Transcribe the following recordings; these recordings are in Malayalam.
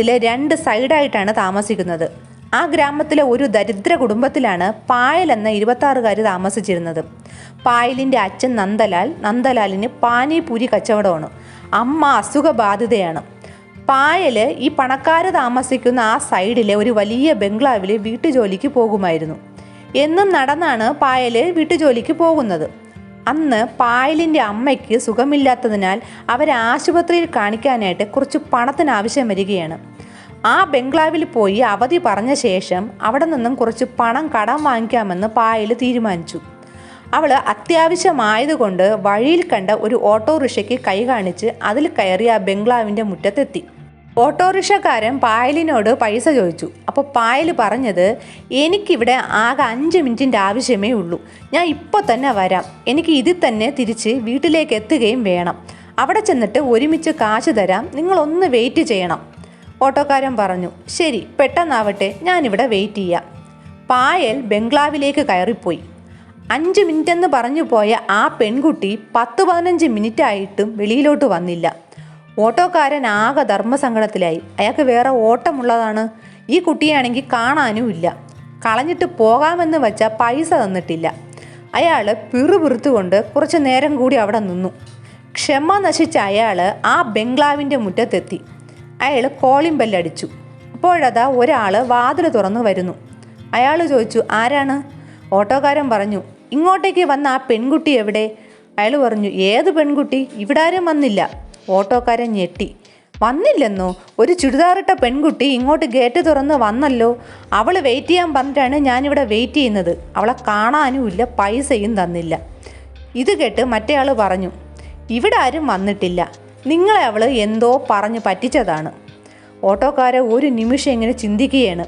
ഗ്രാമത്തിലെ 2 സൈഡായിട്ടാണ് താമസിക്കുന്നത്. ആ ഗ്രാമത്തിലെ ഒരു ദരിദ്ര കുടുംബത്തിലാണ് പായൽ എന്ന 26കാരി താമസിച്ചിരുന്നത്. പായലിൻ്റെ അച്ഛൻ നന്ദലാലിന് പാനിപൂരി കച്ചവടമാണ്. അമ്മ അസുഖബാധിതയാണ്. പായൽ ഈ പണക്കാർ താമസിക്കുന്ന ആ സൈഡിലെ ഒരു വലിയ ബംഗ്ലാവിൽ വീട്ടുജോലിക്ക് പോകുമായിരുന്നു. എന്നും നടന്നാണ് പായൽ വീട്ടുജോലിക്ക് പോകുന്നത്. അന്ന് പായലിൻ്റെ അമ്മയ്ക്ക് സുഖമില്ലാത്തതിനാൽ അവരെ ആശുപത്രിയിൽ കാണിക്കാനായിട്ട് കുറച്ച് പണത്തിന് ആവശ്യം വരികയാണ്. ആ ബംഗ്ലാവിൽ പോയി അവധി പറഞ്ഞ ശേഷം അവിടെ നിന്നും കുറച്ച് പണം കടം വാങ്ങിക്കാമെന്ന് പായൽ തീരുമാനിച്ചു. അവൾ അത്യാവശ്യമായതുകൊണ്ട് വഴിയിൽ കണ്ട ഒരു ഓട്ടോറിക്ഷയ്ക്ക് കൈ കാണിച്ച് അതിൽ കയറി ആ ബംഗ്ലാവിൻ്റെ മുറ്റത്തെത്തി. ഓട്ടോറിക്ഷക്കാരൻ പായലിനോട് പൈസ ചോദിച്ചു. അപ്പോൾ പായൽ പറഞ്ഞത്, എനിക്കിവിടെ ആകെ 5 മിനിറ്റിൻ്റെ ആവശ്യമേ ഉള്ളൂ. ഞാൻ ഇപ്പോൾ തന്നെ വരാം. എനിക്ക് ഇതിൽ തന്നെ തിരിച്ച് വീട്ടിലേക്ക് എത്തുകയും വേണം. അവിടെ ചെന്നിട്ട് ഒരുമിച്ച് കാശ് തരാം. നിങ്ങളൊന്ന് വെയിറ്റ് ചെയ്യണം. ഓട്ടോക്കാരൻ പറഞ്ഞു, ശരി, പെട്ടെന്നാവട്ടെ, ഞാനിവിടെ വെയിറ്റ് ചെയ്യാം. പായൽ ബംഗ്ലാവിലേക്ക് കയറിപ്പോയി. 5 മിനിറ്റെന്ന് പറഞ്ഞു പോയ ആ പെൺകുട്ടി 10-15 മിനിറ്റായിട്ടും വെളിയിലോട്ട് വന്നില്ല. ഓട്ടോക്കാരൻ ആകെ ധർമ്മസങ്കടത്തിലായി. അയാൾക്ക് വേറെ ഓട്ടമുള്ളതാണ്. ഈ കുട്ടിയാണെങ്കിൽ കാണാനും ഇല്ല. കളഞ്ഞിട്ട് പോകാമെന്ന് വെച്ചാൽ പൈസ തന്നിട്ടില്ല. അയാൾ പിറുപിറുത്തുകൊണ്ട് കുറച്ച് നേരം കൂടി അവിടെ നിന്നു. ക്ഷമ നശിച്ച അയാൾ ആ ബംഗ്ലാവിൻ്റെ മുറ്റത്തെത്തി. അയാൾ കോളിംഗ് ബെല്ലടിച്ചു. അപ്പോഴതാ ഒരാൾ വാതിൽ തുറന്നു വരുന്നു. അയാൾ ചോദിച്ചു, ആരാണ്? ഓട്ടോക്കാരൻ പറഞ്ഞു, ഇങ്ങോട്ടേക്ക് വന്ന ആ പെൺകുട്ടി എവിടെ? അയാൾ പറഞ്ഞു, ഏത് പെൺകുട്ടി? ഇവിടെ ആരും വന്നില്ല. ഓട്ടോക്കാരൻ ഞെട്ടി. വന്നില്ലെന്നോ? ഒരു ചുരിദാറിട്ട പെൺകുട്ടി ഇങ്ങോട്ട് ഗേറ്റ് തുറന്ന് വന്നല്ലോ. അവൾ വെയിറ്റ് ചെയ്യാൻ പറഞ്ഞിട്ടാണ് ഞാനിവിടെ വെയിറ്റ് ചെയ്യുന്നത്. അവളെ കാണാനും ഇല്ല, പൈസയും തന്നില്ല. ഇത് കേട്ട് മറ്റേയാൾ പറഞ്ഞു, ഇവിടെ ആരും വന്നിട്ടില്ല. നിങ്ങളെ അവൾ എന്തോ പറഞ്ഞ് പറ്റിച്ചതാണ്. ഓട്ടോക്കാരൻ ഒരു നിമിഷം ഇങ്ങനെ ചിന്തിക്കുകയാണ്.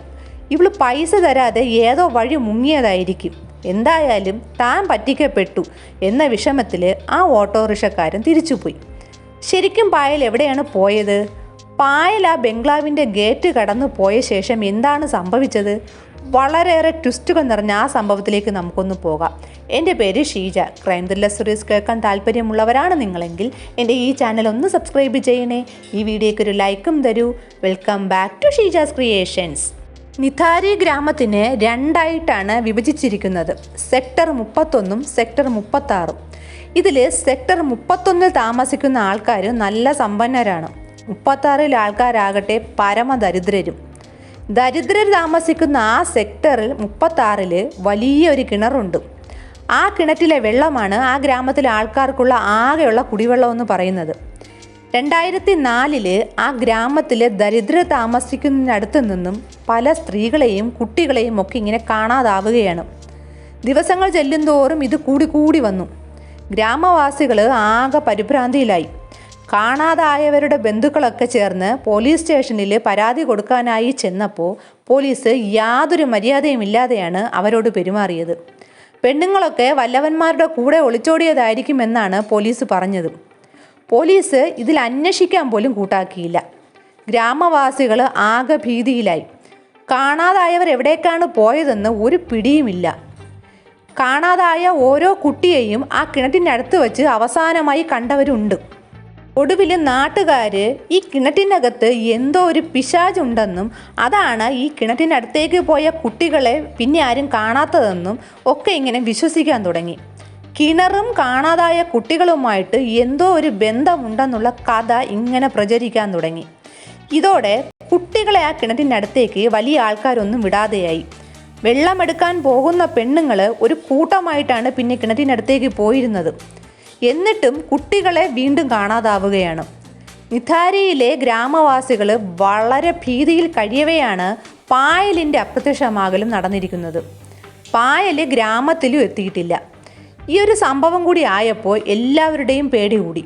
ഇവൾ പൈസ തരാതെ ഏതോ വഴി മുങ്ങിയതായിരിക്കും. എന്തായാലും താൻ പറ്റിക്കപ്പെട്ടു എന്ന വിഷമത്തിൽ ആ ഓട്ടോറിക്ഷക്കാരൻ തിരിച്ചുപോയി. ശരിക്കും പായൽ എവിടെയാണ് പോയത്? പായൽ ആ ബംഗ്ലാവിൻ്റെ ഗേറ്റ് കടന്നു പോയ ശേഷം എന്താണ് സംഭവിച്ചത്? വളരെയേറെ ട്വിസ്റ്റുകൾ നിറഞ്ഞ ആ സംഭവത്തിലേക്ക് നമുക്കൊന്ന് പോകാം. എൻ്റെ പേര് ഷീജ. ക്രൈം ത്രില്ലർ സ്റ്റോറീസ് കേൾക്കാൻ താല്പര്യമുള്ളവരാണ് നിങ്ങളെങ്കിൽ എൻ്റെ ഈ ചാനൽ ഒന്ന് സബ്സ്ക്രൈബ് ചെയ്യണേ. ഈ വീഡിയോയ്ക്ക് ഒരു ലൈക്കും തരൂ. Welcome back to Sheeja's creations. Nithari ഗ്രാമത്തിനെ 2ആയിട്ടാണ് വിഭജിച്ചിരിക്കുന്നത്. Sector 31 sector 36. ഇതിൽ സെക്ടർ 31 താമസിക്കുന്ന ആൾക്കാർ നല്ല സമ്പന്നരാണ്. 36 ആൾക്കാരാകട്ടെ പരമദരിദ്രരും. ദരിദ്രർ താമസിക്കുന്ന ആ സെക്ടറിൽ 36 വലിയൊരു കിണറുണ്ട്. ആ കിണറ്റിലെ വെള്ളമാണ് ആ ഗ്രാമത്തിലെ ആൾക്കാർക്കുള്ള ആകെയുള്ള കുടിവെള്ളമെന്ന് പറയുന്നത്. 2004 ആ ഗ്രാമത്തിലെ ദരിദ്രർ താമസിക്കുന്നതിനടുത്ത് നിന്നും പല സ്ത്രീകളെയും കുട്ടികളെയും ഒക്കെ ഇങ്ങനെ കാണാതാവുകയാണ്. ദിവസങ്ങൾ ചെല്ലുന്തോറും ഇത് കൂടി വന്നു. ഗ്രാമവാസികൾ ആകെ പരിഭ്രാന്തിയിലായി. കാണാതായവരുടെ ബന്ധുക്കളൊക്കെ ചേർന്ന് പോലീസ് സ്റ്റേഷനിൽ പരാതി കൊടുക്കാനായി ചെന്നപ്പോൾ പോലീസ് യാതൊരു മര്യാദയും ഇല്ലാതെയാണ് അവരോട് പെരുമാറിയത്. പെണ്ണുങ്ങളൊക്കെ വല്ലവന്മാരുടെ കൂടെ ഒളിച്ചോടിയതായിരിക്കുമെന്നാണ് പോലീസ് പറഞ്ഞത്. പോലീസ് ഇതിൽ അന്വേഷിക്കാൻ പോലും കൂട്ടാക്കിയില്ല. ഗ്രാമവാസികൾ ആകെ ഭീതിയിലായി. കാണാതായവർ എവിടേക്കാണ് പോയതെന്ന് ഒരു പിടിയുമില്ല. കാണാതായ ഓരോ കുട്ടിയെയും ആ കിണറ്റിനടുത്ത് വെച്ച് അവസാനമായി കണ്ടവരുണ്ട്. ഒടുവിൽ നാട്ടുകാർ ഈ കിണറ്റിനകത്ത് എന്തോ ഒരു പിശാചുണ്ടെന്നും അതാണ് ഈ കിണറ്റിനടുത്തേക്ക് പോയ കുട്ടികളെ പിന്നെ ആരും കാണാത്തതെന്നും ഒക്കെ ഇങ്ങനെ വിശ്വസിക്കാൻ തുടങ്ങി. കിണറും കാണാതായ കുട്ടികളുമായിട്ട് എന്തോ ഒരു ബന്ധമുണ്ടെന്നുള്ള കഥ ഇങ്ങനെ പ്രചരിക്കാൻ തുടങ്ങി. ഇതോടെ കുട്ടികളെ ആ കിണറ്റിനടുത്തേക്ക് വലിയ ആൾക്കാരൊന്നും വിടാതെയായി. വെള്ളമെടുക്കാൻ പോകുന്ന പെണ്ണുങ്ങൾ ഒരു കൂട്ടമായിട്ടാണ് പിന്നെ കിണറ്റിനടുത്തേക്ക് പോയിരുന്നത്. എന്നിട്ടും കുട്ടികളെ വീണ്ടും കാണാതാവുകയാണ്. നിഥാരിയിലെ ഗ്രാമവാസികൾ വളരെ ഭീതിയിൽ കഴിയവെയാണ് പായലിൻ്റെ അപ്രത്യക്ഷമാകലും നടന്നിരിക്കുന്നത്. പായൽ ഗ്രാമത്തിലും എത്തിയിട്ടില്ല. ഈ ഒരു സംഭവം കൂടി ആയപ്പോൾ എല്ലാവരുടെയും പേടി കൂടി.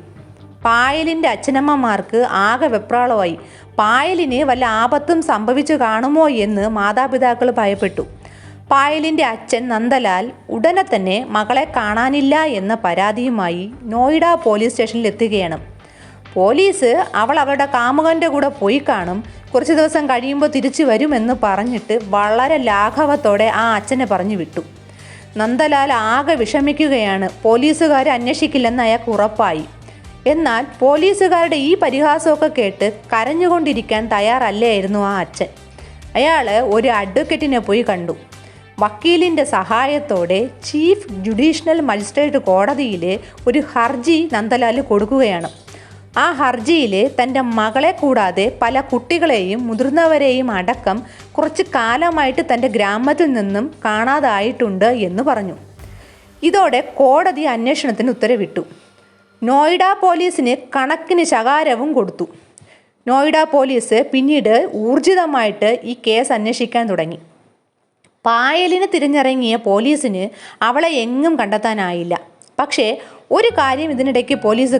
പായലിൻ്റെ അച്ഛനമ്മമാർക്ക് ആകെ വെപ്രാളമായി. പായലിന് വല്ല ആപത്തും സംഭവിച്ചു കാണുമോ എന്ന് മാതാപിതാക്കൾ ഭയപ്പെട്ടു. പായലിൻ്റെ അച്ഛൻ നന്ദലാൽ ഉടനെ തന്നെ മകളെ കാണാനില്ല എന്ന പരാതിയുമായി നോയിഡ പോലീസ് സ്റ്റേഷനിൽ എത്തുകയാണ്. പോലീസ് അവളുടെ കാമുകൻ്റെ കൂടെ പോയി കാണും, കുറച്ച് ദിവസം കഴിയുമ്പോൾ തിരിച്ചു വരുമെന്ന് പറഞ്ഞിട്ട് വളരെ ലാഘവത്തോടെ ആ അച്ഛനെ പറഞ്ഞു വിട്ടു. നന്ദലാൽ ആകെ വിഷമിക്കുകയാണ്. പോലീസുകാർ അന്വേഷിക്കില്ലെന്ന് അയാൾക്ക് ഉറപ്പായി. എന്നാൽ പോലീസുകാരുടെ ഈ പരിഹാസമൊക്കെ കേട്ട് കരഞ്ഞുകൊണ്ടിരിക്കാൻ തയ്യാറല്ലായിരുന്നു ആ അച്ഛൻ. അയാൾ ഒരു അഡ്വക്കേറ്റിനെ പോയി കണ്ടു. വക്കീലിൻ്റെ സഹായത്തോടെ ചീഫ് ജുഡീഷ്യൽ മജിസ്ട്രേറ്റ് കോടതിയിൽ ഒരു ഹർജി നന്ദലാൽ കൊടുക്കുകയാണ്. ആ ഹർജിയിൽ തൻ്റെ മകളെ കൂടാതെ പല കുട്ടികളെയും മുതിർന്നവരെയും അടക്കം കുറച്ച് കാലമായിട്ട് തൻ്റെ ഗ്രാമത്തിൽ നിന്നും കാണാതായിട്ടുണ്ട് എന്ന് പറഞ്ഞു. ഇതോടെ കോടതി അന്വേഷണത്തിന് ഉത്തരവിട്ടു. നോയിഡ പോലീസിന് കണക്കിന് ശകാരവും കൊടുത്തു. നോയിഡ പോലീസ് പിന്നീട് ഊർജിതമായിട്ട് ഈ കേസ് അന്വേഷിക്കാൻ തുടങ്ങി. പായലിന് തിരിഞ്ഞിറങ്ങിയ പോലീസിന് അവളെ എങ്ങും കണ്ടെത്താനായില്ല. പക്ഷേ ഒരു കാര്യം ഇതിനിടയ്ക്ക് പോലീസ്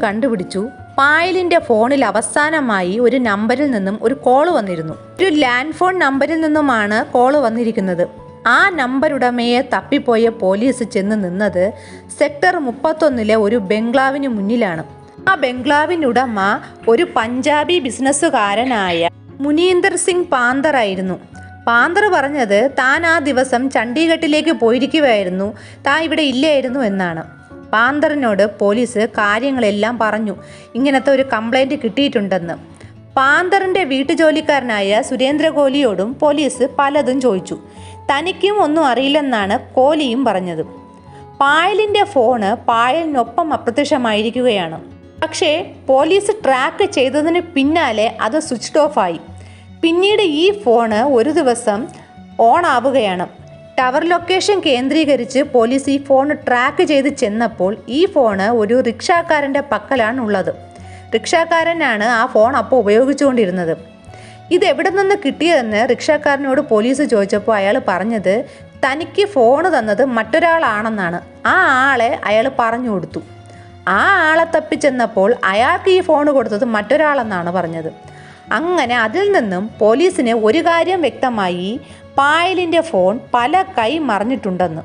കണ്ടുപിടിച്ചു. പായലിൻ്റെ ഫോണിൽ അവസാനമായി ഒരു നമ്പറിൽ നിന്നും ഒരു കോള് വന്നിരുന്നു. ഒരു ലാൻഡ് ഫോൺ നമ്പറിൽ നിന്നുമാണ് കോള് വന്നിരിക്കുന്നത്. ആ നമ്പർ ഉടമയെ തപ്പിപ്പോയ പോലീസ് ചെന്ന് നിന്നത് സെക്ടർ 31 ഒരു ബംഗ്ലാവിന് മുന്നിലാണ്. ആ ബംഗ്ലാവിനുടമ ഒരു പഞ്ചാബി ബിസിനസ്സുകാരനായ മുനീന്ദർ സിംഗ് പാന്തർ ആയിരുന്നു. പാന്തർ പറഞ്ഞത് താൻ ആ ദിവസം ചണ്ഡീഗഡിലേക്ക് പോയിരിക്കുകയായിരുന്നു, താൻ ഇവിടെ ഇല്ലായിരുന്നു എന്നാണ്. പാന്തറിനോട് പോലീസ് കാര്യങ്ങളെല്ലാം പറഞ്ഞു. ഇങ്ങനത്തെ ഒരു കംപ്ലൈൻറ്റ് കിട്ടിയിട്ടുണ്ടെന്ന്. പാന്തറിൻ്റെ വീട്ടുജോലിക്കാരനായ സുരേന്ദ്ര കോലിയോടും പോലീസ് പലതും ചോദിച്ചു. തനിക്കും ഒന്നും അറിയില്ലെന്നാണ് കോലിയും പറഞ്ഞത്. പായലിൻ്റെ ഫോണ് പായലിനൊപ്പം അപ്രത്യക്ഷമായിരിക്കുകയാണ്. പക്ഷേ പോലീസ് ട്രാക്ക് ചെയ്തതിന് പിന്നാലെ അത് സ്വിച്ച് ഓഫ് ആയി. പിന്നീട് ഈ ഫോണ് ഒരു ദിവസം ഓൺ ആവുകയാണ്. ടവർ ലൊക്കേഷൻ കേന്ദ്രീകരിച്ച് പോലീസ് ഈ ഫോൺ ട്രാക്ക് ചെയ്ത് ചെന്നപ്പോൾ ഈ ഫോണ് ഒരു റിക്ഷാക്കാരൻ്റെ പക്കലാണ് ഉള്ളത്. റിക്ഷാക്കാരനാണ് ആ ഫോൺ അപ്പോൾ ഉപയോഗിച്ചുകൊണ്ടിരുന്നത്. ഇത് എവിടെ നിന്ന് കിട്ടിയതെന്ന് റിക്ഷാക്കാരനോട് പോലീസ് ചോദിച്ചപ്പോൾ അയാൾ പറഞ്ഞത് തനിക്ക് ഫോൺ തന്നത് മറ്റൊരാളാണെന്നാണ്. ആ ആളെ അയാൾ പറഞ്ഞു കൊടുത്തു. ആ ആളെ തപ്പിച്ചെന്നപ്പോൾ അയാൾക്ക് ഈ ഫോൺ കൊടുത്തത് മറ്റൊരാളെന്നാണ് പറഞ്ഞത്. അങ്ങനെ അതിൽ നിന്നും പോലീസിന് ഒരു കാര്യം വ്യക്തമായി, പായലിൻ്റെ ഫോൺ പല കൈ മറിഞ്ഞിട്ടുണ്ടെന്ന്.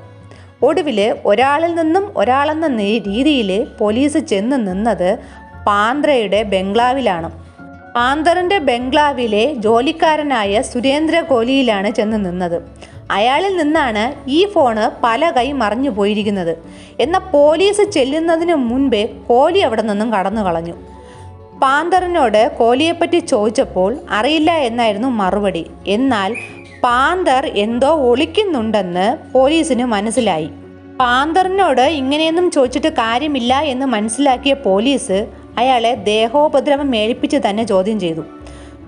ഒടുവിൽ ഒരാളെന്ന രീതിയിൽ പോലീസ് ചെന്ന് നിന്നത് പാന്ത്രയുടെ ബംഗ്ലാവിലാണ്. പാന്തറിൻ്റെ ബംഗ്ലാവിലെ ജോലിക്കാരനായ സുരേന്ദ്ര കോലിയിലാണ് ചെന്ന് നിന്നത്. അയാളിൽ നിന്നാണ് ഈ ഫോണ് പല കൈ മറിഞ്ഞു പോയിരിക്കുന്നത്. എന്നാൽ പോലീസ് ചെല്ലുന്നതിന് മുൻപേ കോലി അവിടെ നിന്നും കടന്നു കളഞ്ഞു. പാന്തറിനോട് കോലിയെപ്പറ്റി ചോദിച്ചപ്പോൾ അറിയില്ല എന്നായിരുന്നു മറുപടി. എന്നാൽ പാന്തർ എന്തോ ഒളിക്കുന്നുണ്ടെന്ന് പോലീസിന് മനസ്സിലായി. പാന്തറിനോട് ഇങ്ങനെയൊന്നും ചോദിച്ചിട്ട് കാര്യമില്ല എന്ന് മനസ്സിലാക്കിയ പോലീസ് അയാളെ ദേഹോപദ്രവം ഏൽപ്പിച്ച് തന്നെ ചോദ്യം ചെയ്തു.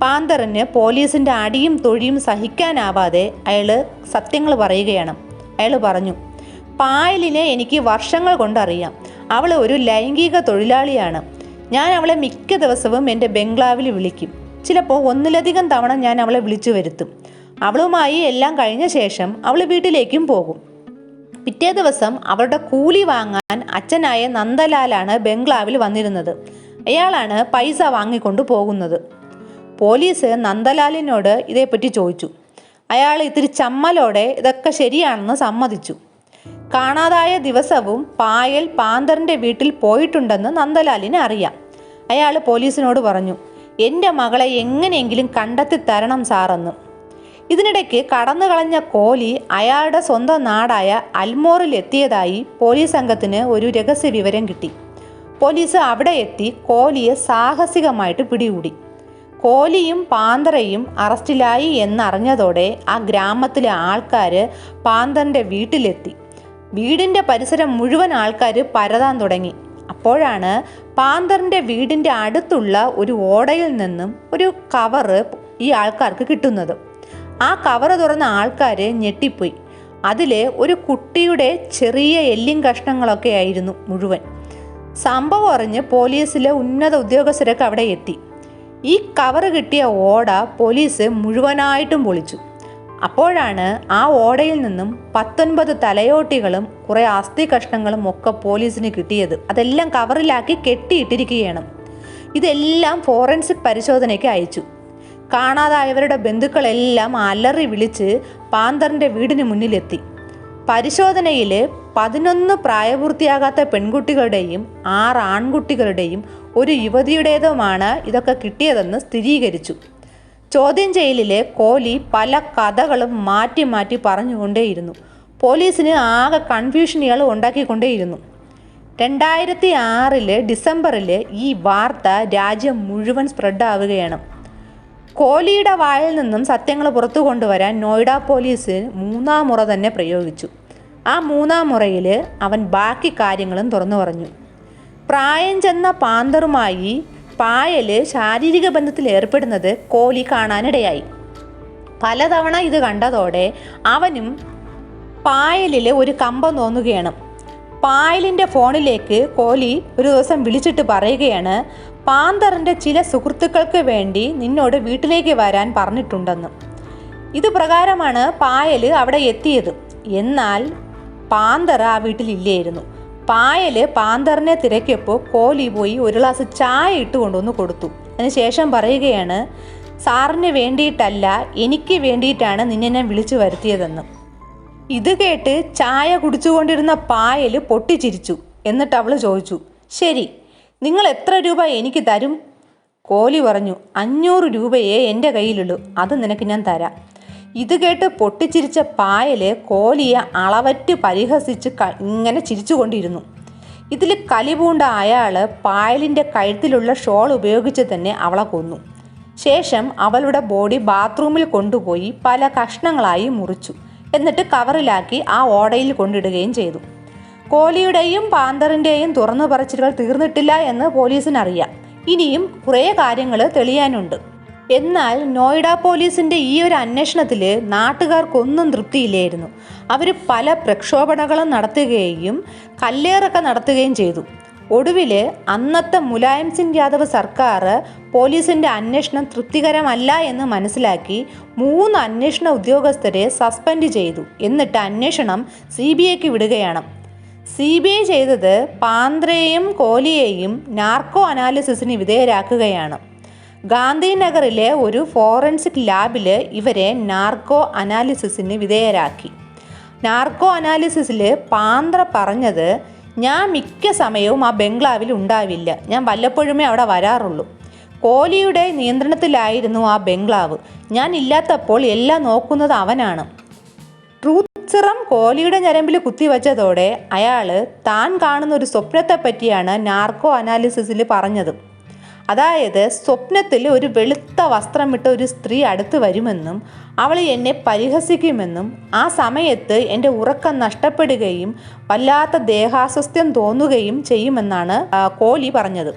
പാന്തറിന് പോലീസിൻ്റെ അടിയും തൊഴിയും സഹിക്കാനാവാതെ അയാൾ സത്യങ്ങൾ പറയുകയാണ്. അയാൾ പറഞ്ഞു, പായലിനെ എനിക്ക് വർഷങ്ങൾ കൊണ്ടറിയാം. അവൾ ഒരു ലൈംഗിക തൊഴിലാളിയാണ്. ഞാൻ അവളെ മിക്ക ദിവസവും എൻ്റെ ബംഗ്ലാവിൽ വിളിക്കും. ചിലപ്പോൾ ഒന്നിലധികം തവണ ഞാൻ അവളെ വിളിച്ചു വരുത്തും. അവളുമായി എല്ലാം കഴിഞ്ഞ ശേഷം അവൾ വീട്ടിലേക്കും പോകും. പിറ്റേ ദിവസം അവളുടെ കൂലി വാങ്ങാൻ അച്ഛനായ നന്ദലാലാണ് ബംഗ്ലാവിൽ വന്നിരുന്നത്. അയാളാണ് പൈസ വാങ്ങിക്കൊണ്ട് പോകുന്നത്. പോലീസ് നന്ദലാലിനോട് ഇതേപ്പറ്റി ചോദിച്ചു. അയാൾ ഇത്തിരി ചമ്മലോടെ ഇതൊക്കെ ശരിയാണെന്ന് സമ്മതിച്ചു. കാണാതായ ദിവസവും പായൽ പാന്തറിൻ്റെ വീട്ടിൽ പോയിട്ടുണ്ടെന്ന് നന്ദലാലിന് അറിയാം. അയാൾ പോലീസിനോട് പറഞ്ഞു, എൻ്റെ മകളെ എങ്ങനെയെങ്കിലും കണ്ടെത്തി തരണം സാറെന്ന്. ഇതിനിടയ്ക്ക് കടന്നു കളഞ്ഞ കോലി അയാളുടെ സ്വന്തം നാടായ അൽമോറിൽ എത്തിയതായി പോലീസ് സംഘത്തിന് ഒരു രഹസ്യ വിവരം കിട്ടി. പോലീസ് അവിടെ എത്തി കോലിയെ സാഹസികമായിട്ട് പിടികൂടി. കോലിയും പാന്തറയും അറസ്റ്റിലായി എന്നറിഞ്ഞതോടെ ആ ഗ്രാമത്തിലെ ആൾക്കാർ പാന്തറിൻ്റെ വീട്ടിലെത്തി. വീടിൻ്റെ പരിസരം മുഴുവൻ ആൾക്കാർ പരതാൻ തുടങ്ങി. അപ്പോഴാണ് പാന്തറിൻ്റെ വീടിൻ്റെ അടുത്തുള്ള ഒരു ഓടയിൽ നിന്നും ഒരു കവറ് ഈ ആൾക്കാർക്ക് കിട്ടുന്നത്. ആ കവറ് തുറന്ന ആൾക്കാർ ഞെട്ടിപ്പോയി. അതിൽ ഒരു കുട്ടിയുടെ ചെറിയ എല്ലിൻ കഷ്ണങ്ങളൊക്കെ ആയിരുന്നു മുഴുവൻ. സംഭവം അറിഞ്ഞ് പോലീസിലെ ഉന്നത ഉദ്യോഗസ്ഥരൊക്കെ അവിടെ എത്തി. ഈ കവറ് കിട്ടിയ ഓട പോലീസ് മുഴുവനായിട്ടും പൊളിച്ചു. അപ്പോഴാണ് ആ ഓടയിൽ നിന്നും 19 തലയോട്ടികളും കുറേ അസ്ഥി കഷ്ണങ്ങളും ഒക്കെ പോലീസിന് കിട്ടിയത്. അതെല്ലാം കവറിലാക്കി കെട്ടിയിട്ടിരിക്കുകയാണ്. ഇതെല്ലാം ഫോറൻസിക് പരിശോധനയ്ക്ക് അയച്ചു. കാണാതായവരുടെ ബന്ധുക്കളെല്ലാം അലറി വിളിച്ച് പാന്തറിൻ്റെ വീടിന് മുന്നിലെത്തി. പരിശോധനയിൽ 11 പ്രായപൂർത്തിയാകാത്ത പെൺകുട്ടികളുടെയും 6 ആൺകുട്ടികളുടെയും ഒരു യുവതിയുടേതുമാണ് ഇതൊക്കെ കിട്ടിയതെന്ന് സ്ഥിരീകരിച്ചു. ചോദ്യം ചെയ്യലിൽ കോലി പല കഥകളും മാറ്റി മാറ്റി പറഞ്ഞുകൊണ്ടേയിരുന്നു. പോലീസിന് ആകെ കൺഫ്യൂഷൻ ഇയാൾ ഉണ്ടാക്കിക്കൊണ്ടേയിരുന്നു. 2006 ഡിസംബറിൽ ഈ വാർത്ത രാജ്യം മുഴുവൻ സ്പ്രെഡാവുകയാണ്. കോഹ്ലിയുടെ വായിൽ നിന്നും സത്യങ്ങൾ പുറത്തു കൊണ്ടുവരാൻ നോയിഡ പോലീസ് 3-ാം മുറ തന്നെ പ്രയോഗിച്ചു. ആ 3-ാം മുറയിൽ അവൻ ബാക്കി കാര്യങ്ങളും തുറന്നു പറഞ്ഞു. പ്രായം ചെന്ന പാന്തറുമായി പായൽ ശാരീരിക ബന്ധത്തിൽ ഏർപ്പെടുന്നത് കോഹ്ലി കാണാനിടയായി. പലതവണ ഇത് കണ്ടതോടെ അവനും പായലിൽ ഒരു കമ്പം തോന്നുകയാണ്. പായലിൻ്റെ ഫോണിലേക്ക് കോഹ്ലി ഒരു ദിവസം വിളിച്ചിട്ട് പറയുകയാണ്, പാന്തറിൻ്റെ ചില സുഹൃത്തുക്കൾക്ക് വേണ്ടി നിന്നോട് വീട്ടിലേക്ക് വരാൻ പറഞ്ഞിട്ടുണ്ടെന്ന്. ഇത് പ്രകാരമാണ് പായൽ അവിടെ എത്തിയത്. എന്നാൽ പാന്തർ ആ വീട്ടിലില്ലായിരുന്നു. പായൽ പാന്തറിനെ തിരക്കിയപ്പോൾ കോഹ്ലി പോയി ഒരു ഗ്ലാസ് ചായ ഇട്ട് കൊണ്ടുവന്ന് കൊടുത്തു. അതിനുശേഷം പറയുകയാണ്, സാറിന് വേണ്ടിയിട്ടല്ല, എനിക്ക് വേണ്ടിയിട്ടാണ് നിന്നെ ഞാൻ വിളിച്ചു വരുത്തിയതെന്ന്. ഇത് കേട്ട് ചായ കുടിച്ചുകൊണ്ടിരുന്ന പായൽ പൊട്ടിച്ചിരിച്ചു. എന്നിട്ട് അവൾ ചോദിച്ചു, ശരി, നിങ്ങൾ എത്ര രൂപ എനിക്ക് തരും? കോഹ്ലി പറഞ്ഞു, 500 രൂപയേ എൻ്റെ കയ്യിലുള്ളൂ, അത് നിനക്ക് ഞാൻ തരാം. ഇത് കേട്ട് പൊട്ടിച്ചിരിച്ച പായൽ കോഹ്ലിയെ അളവറ്റ് പരിഹസിച്ച് ഇങ്ങനെ ചിരിച്ചുകൊണ്ടിരുന്നു. ഇതിൽ കലിപൂണ്ട അയാൾ പായലിൻ്റെ കഴുത്തിലുള്ള ഷോൾ ഉപയോഗിച്ച് തന്നെ അവളെ കൊന്നു. ശേഷം അവളുടെ ബോഡി ബാത്റൂമിൽ കൊണ്ടുപോയി പല കഷ്ണങ്ങളായി മുറിച്ചു. എന്നിട്ട് കവറിലാക്കി ആ ഓടയിൽ കൊണ്ടിടുകയും ചെയ്തു. കോഹ്ലിയുടെയും പാന്തറിൻ്റെയും തുറന്നു പറച്ചിലുകൾ തീർന്നിട്ടില്ല എന്ന് പോലീസിനറിയാം. ഇനിയും കുറേ കാര്യങ്ങൾ തെളിയാനുണ്ട്. എന്നാൽ നോയിഡ പോലീസിൻ്റെ ഈ ഒരു അന്വേഷണത്തിൽ നാട്ടുകാർക്കൊന്നും തൃപ്തിയില്ലായിരുന്നു. അവർ പല പ്രക്ഷോഭണങ്ങളും നടത്തുകയും കല്ലേറൊക്കെ നടത്തുകയും ചെയ്തു. ഒടുവിൽ അന്നത്തെ മുലായം സിംഗ് യാദവ് സർക്കാർ പോലീസിൻ്റെ അന്വേഷണം തൃപ്തികരമല്ല എന്ന് മനസ്സിലാക്കി 3 അന്വേഷണ ഉദ്യോഗസ്ഥരെ സസ്പെൻഡ് ചെയ്തു. എന്നിട്ട് അന്വേഷണം CBIക്ക് വിടുകയാണ്. CBI ചെയ്തത് പാന്ത്രയെയും കോഹ്ലിയെയും നാർക്കോ അനാലിസിസിന് വിധേയരാക്കുകയാണ്. ഗാന്ധിനഗറിലെ ഒരു ഫോറൻസിക് ലാബിൽ ഇവരെ നാർക്കോ അനാലിസിസിന് വിധേയരാക്കി. നാർക്കോ അനാലിസിസിൽ പാന്ത്ര പറഞ്ഞത്, ഞാൻ മിക്ക സമയവും ആ ബംഗ്ലാവിൽ ഉണ്ടാവില്ല, ഞാൻ വല്ലപ്പോഴുമേ അവിടെ വരാറുള്ളൂ. കോഹ്ലിയുടെ നിയന്ത്രണത്തിലായിരുന്നു ആ ബംഗ്ലാവ്. ഞാൻ ഇല്ലാത്തപ്പോൾ എല്ലാം നോക്കുന്നത് അവനാണ്. ട്രൂത്ത് സിറം കോഹ്ലിയുടെ ഞരമ്പിൽ കുത്തിവെച്ചതോടെ അയാൾ താൻ കാണുന്ന ഒരു സ്വപ്നത്തെ പറ്റിയാണ് നാർക്കോ അനാലിസിസിൽ പറഞ്ഞത്. അതായത് സ്വപ്നത്തിൽ ഒരു വെളുത്ത വസ്ത്രമിട്ട ഒരു സ്ത്രീ അടുത്ത് വരുമെന്നും അവൾ എന്നെ പരിഹസിക്കുമെന്നും ആ സമയത്ത് എൻ്റെ ഉറക്കം നഷ്ടപ്പെടുകയും വല്ലാത്ത ദേഹാസ്വസ്ഥ്യം തോന്നുകയും ചെയ്യുമെന്നാണ് കോഹ്ലി പറഞ്ഞത്.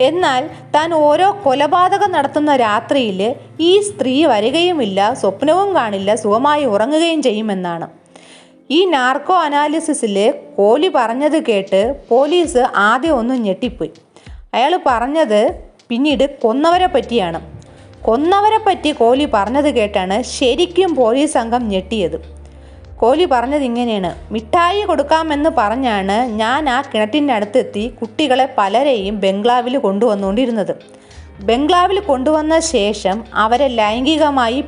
എന്നാൽ താൻ ഓരോ കൊലപാതകം നടത്തുന്ന രാത്രിയിൽ ഈ സ്ത്രീ വരികയുമില്ല, സ്വപ്നവും കാണില്ല, സുഖമായി ഉറങ്ങുകയും ചെയ്യുമെന്നാണ്. ഈ നാർക്കോ അനാലിസിസിൽ കോഹ്ലി പറഞ്ഞത് കേട്ട് പോലീസ് ആദ്യം ഒന്ന് ഞെട്ടിപ്പോയി. അയാൾ പറഞ്ഞത് പിന്നീട് കൊന്നവരെ പറ്റിയാണ്. കൊന്നവരെ പറ്റി കോഹ്ലി പറഞ്ഞത് കേട്ടാണ് ശരിക്കും പോലീസ് സംഘം ഞെട്ടിയത്. കോഹ്ലി പറഞ്ഞത് ഇങ്ങനെയാണ്, മിഠായി കൊടുക്കാമെന്ന് പറഞ്ഞാണ് ഞാൻ ആ കിണറ്റിൻ്റെ അടുത്തെത്തി കുട്ടികളെ പലരെയും ബംഗ്ലാവിൽ കൊണ്ടുവന്നുകൊണ്ടിരുന്നത്. ബംഗ്ലാവിൽ കൊണ്ടുവന്ന ശേഷം അവരെ ലൈംഗികമായി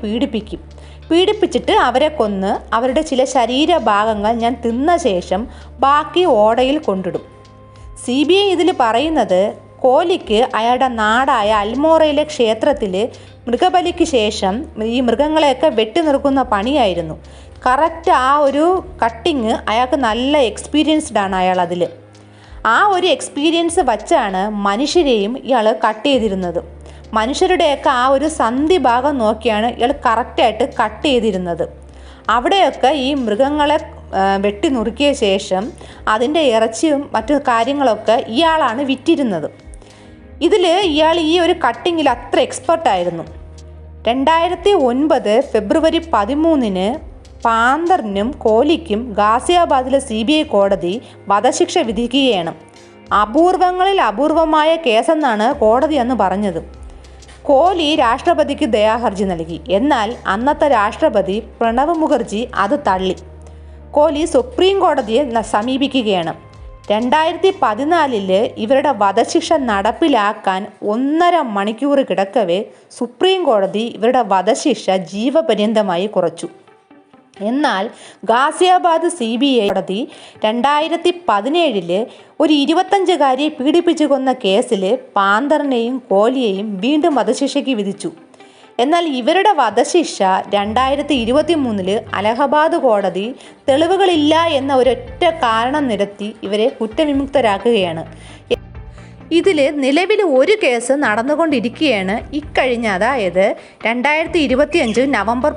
പീഡിപ്പിച്ചിട്ട് അവരെ കൊന്ന് അവരുടെ ചില ശരീരഭാഗങ്ങൾ ഞാൻ തിന്ന ശേഷം ബാക്കി ഓടയിൽ കൊണ്ടിടും. CBI ഇതിൽ പറയുന്നത് കോഹ്ലിക്ക് അയാളുടെ നാടായ അൽമോറയിലെ ക്ഷേത്രത്തിൽ മൃഗബലിക്ക് ശേഷം ഈ മൃഗങ്ങളെയൊക്കെ വെട്ടി നിർക്കുന്ന പണിയായിരുന്നു. കറക്റ്റ് ആ ഒരു കട്ടിങ് അയാൾക്ക് നല്ല എക്സ്പീരിയൻസ്ഡ് ആണ് അയാൾ അതിൽ. ആ ഒരു എക്സ്പീരിയൻസ് വച്ചാണ് മനുഷ്യരെയും ഇയാൾ കട്ട് ചെയ്തിരുന്നത്. മനുഷ്യരുടെയൊക്കെ ആ ഒരു സന്ധി ഭാഗം നോക്കിയാണ് ഇയാൾ കറക്റ്റായിട്ട് കട്ട് ചെയ്തിരുന്നത്. അവിടെയൊക്കെ ഈ മൃഗങ്ങളെ വെട്ടി നുറുക്കിയ ശേഷം അതിൻ്റെ ഇറച്ചിയും മറ്റു കാര്യങ്ങളൊക്കെ ഇയാളാണ് വിറ്റിരുന്നത്. ഇതിൽ ഇയാൾ ഈ ഒരു കട്ടിങ്ങിൽ അത്ര എക്സ്പെർട്ടായിരുന്നു. 2009 ഫെബ്രുവരി 13 പാന്തറിനും കോഹ്ലിക്കും ഗാസിയാബാദിലെ CBI കോടതി വധശിക്ഷ വിധിക്കുകയാണ്. അപൂർവങ്ങളിൽ അപൂർവമായ കേസെന്നാണ് കോടതി അന്ന് പറഞ്ഞത്. കോഹ്ലി രാഷ്ട്രപതിക്ക് ദയാഹർജി നൽകി. എന്നാൽ അന്നത്തെ രാഷ്ട്രപതി പ്രണബ് മുഖർജി അത് തള്ളി. കോഹ്ലി സുപ്രീം കോടതിയെ സമീപിക്കുകയാണ്. 2014 ഇവരുടെ വധശിക്ഷ നടപ്പിലാക്കാൻ 1.5 മണിക്കൂർ കിടക്കവേ സുപ്രീം കോടതി ഇവരുടെ വധശിക്ഷ ജീവപര്യന്തമായി കുറച്ചു. എന്നാൽ ഗാസിയാബാദ് CBI കോടതി 2017 ഒരു 25-കാരിയെ പീഡിപ്പിച്ചു കൊന്ന കേസിൽ പാന്തറിനെയും കോഹ്ലിയെയും വീണ്ടും വധശിക്ഷയ്ക്ക് വിധിച്ചു. എന്നാൽ ഇവരുടെ വധശിക്ഷ 2023 അലഹബാദ് കോടതി തെളിവുകളില്ല എന്ന ഒരൊറ്റ കാരണം നിരത്തി ഇവരെ കുറ്റവിമുക്തരാക്കുകയാണ്. ഇതിൽ നിലവിൽ ഒരു കേസ് നടന്നുകൊണ്ടിരിക്കുകയാണ്. ഇക്കഴിഞ്ഞ, അതായത് 2025 നവംബർ